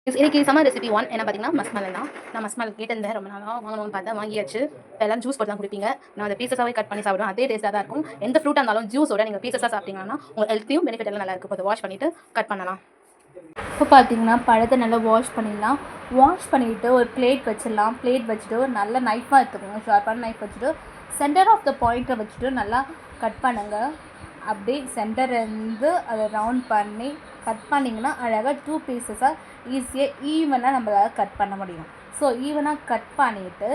இன்னைக்கு summer recipe 1 என்ன பார்த்தீங்கன்னா மஸ்மல் தான். நான் மஸ்மல் கேட்டிருந்தேன் ரொம்ப நாளாக வாங்கணும்னு பார்த்தா வாங்கியாச்சு. இப்போ எல்லாம் ஜூஸ் போட்டு தான் குடிப்பீங்க. நான் அதை பீசஸாகவே கட் பண்ணி சாப்பிடுவேன். அதே டேஸ்ட்டாக தான் இருக்கும். எந்த ஃப்ரூட்டாக இருந்தாலும் ஜூஸோட நீங்கள் பீசஸாக சாப்பிட்டீங்கன்னா உங்கள் ஹெல்த்தையும் பெனிஃபிட் எல்லாம் நல்லா இருக்கும். இப்போ வாஷ் பண்ணிவிட்டு கட் பண்ணலாம். இப்போ பார்த்தீங்கன்னா பழத்தை நல்லா வாஷ் பண்ணிடலாம். வாஷ் பண்ணிவிட்டு ஒரு பிளேட் வச்சிடலாம். பிளேட் வச்சுட்டு ஒரு நல்ல நைஃபாக எடுத்துக்கோங்க. ஷார்ப்பான நைஃப் வச்சுட்டு சென்டர் ஆஃப் த பாயிண்ட்டை வச்சுட்டு நல்லா கட் பண்ணுங்கள். அப்படியே சென்டர்லேருந்து அதை ரவுண்ட் பண்ணி கட் பண்ணிங்கன்னா அழகாக 2 பீசஸாக ஈஸியாக ஈவனாக நம்மளால் கட் பண்ண முடியும். ஸோ ஈவனாக கட் பண்ணிவிட்டு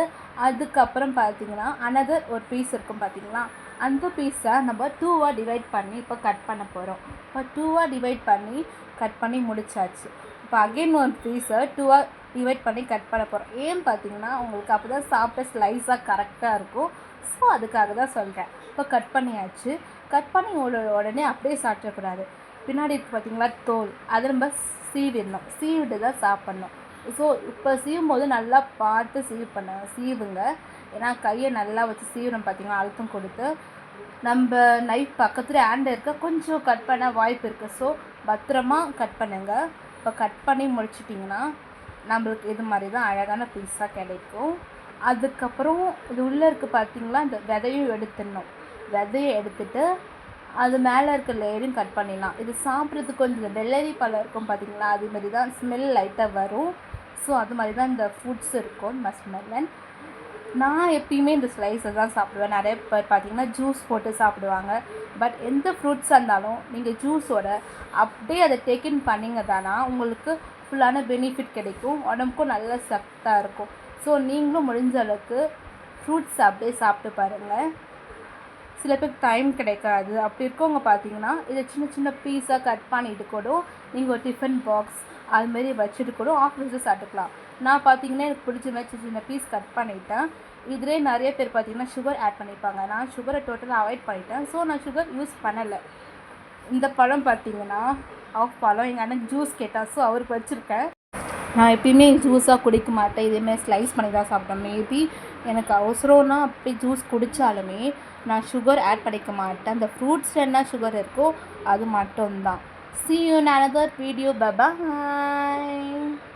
அதுக்கப்புறம் பார்த்திங்கன்னா அனதர் ஒரு பீஸ் இருக்கும் பார்த்திங்களா, அந்த பீஸை நம்ம 2வாக டிவைட் பண்ணி இப்போ கட் பண்ண போகிறோம். இப்போ 2வாக டிவைட் பண்ணி கட் பண்ணி முடிச்சாச்சு. இப்போ அகெயின் ஒரு பீஸை 2வாக டிவைட் பண்ணி கட் பண்ண போகிறோம். ஏன்னு பார்த்தீங்கன்னா உங்களுக்கு அப்போ தான் சாப்பிட்ட ஸ்லைஸாக கரெக்டாக இருக்கும். ஸோ அதுக்காக தான் சொல்கிறேன். இப்போ கட் பண்ணியாச்சு. கட் பண்ணி உடனே அப்படியே சாப்பிடக்கூடாது. பின்னாடி இருக்குது பார்த்திங்களா தோல், அதை நம்ம சீவிடணும். சீவிட்டு தான் சாப்பிட்ணும். ஸோ இப்போ சீவும் போது நல்லா பார்த்து சீவுங்க. ஏன்னா கையை நல்லா வச்சு சீவிடும் பார்த்திங்கன்னா அழுத்தம் கொடுத்து. நம்ம நைஃப் பக்கத்தில் ஹேண்ட் இருக்க கொஞ்சம் கட் பண்ண வாய்ப்பு இருக்குது. ஸோ பத்திரமா கட் பண்ணுங்கள். இப்போ கட் பண்ணி முடிச்சிட்டிங்கன்னா நம்மளுக்கு இது மாதிரி தான் அழகான பீஸாக கிடைக்கும். அதுக்கப்புறம் இது உள்ளே இருக்குது பார்த்திங்களா, இந்த விதையும் எடுத்துடணும். விதையை எடுத்துகிட்டு அது மேலே இருக்க லேயரையும் கட் பண்ணிடலாம். இது சாப்பிட்றதுக்கு கொஞ்சம் வெள்ளரி பழம் இருக்கும் பார்த்திங்களா, அது மாதிரி தான் ஸ்மெல் லைட்டாக வரும். ஸோ அது மாதிரி தான் இந்த ஃப்ரூட்ஸ் இருக்கும் மஸ்மெலன். நான் எப்பயுமே இந்த ஸ்லைஸை தான் சாப்பிடுவேன். நிறைய பேர் பார்த்திங்கன்னா ஜூஸ் போட்டு சாப்பிடுவாங்க. பட் எந்த ஃப்ரூட்ஸாக இருந்தாலும் நீங்கள் ஜூஸோட அப்படியே அதை டேக்கின் பண்ணிங்க தானா உங்களுக்கு ஃபுல்லான பெனிஃபிட் கிடைக்கும். உடம்புக்கும் நல்ல சத்தாக இருக்கும். ஸோ நீங்களும் முடிஞ்ச அளவுக்கு ஃப்ரூட்ஸ் அப்படியே சாப்பிட்டு பாருங்கள். சில பேருக்கு டைம் கிடைக்காது. அப்படி இருக்கவங்க பார்த்தீங்கன்னா இதை சின்ன சின்ன பீஸாக கட் பண்ணிட்டு கூட நீங்கள் ஒரு டிஃபன் பாக்ஸ் அதுமாரி வச்சுட்டு கூட ஆஃபீஸில் சாப்பிட்டுக்கலாம். நான் பார்த்தீங்கன்னா எனக்கு பிடிச்ச மாதிரி சின்ன சின்ன பீஸ் கட் பண்ணிவிட்டேன். இதிலே நிறைய பேர் பார்த்தீங்கன்னா சுகர் ஆட் பண்ணிப்பாங்க. நான் சுகரை டோட்டலாக அவாய்ட் பண்ணிட்டேன். ஸோ நான் சுகர் யூஸ் பண்ணலை. இந்த பழம் பார்த்தீங்கன்னா பழம் எங்கள் அண்ணன் ஜூஸ் கேட்டால் ஸோ அவருக்கு வச்சுருக்கேன். நான் எப்பயுமே ஜூஸாக குடிக்க மாட்டேன். இதேமாதிரி ஸ்லைஸ் பண்ணி தான் சாப்பிட்டேன். மேபி எனக்கு அவசரம்னா அப்படி ஜூஸ் குடித்தாலுமே நான் சுகர் ஆட் பண்ணிக்க மாட்டேன். அந்த ஃப்ரூட்ஸ் என்ன சுகர் இருக்கோ அது மட்டும்தான். See you in another video. Bye bye.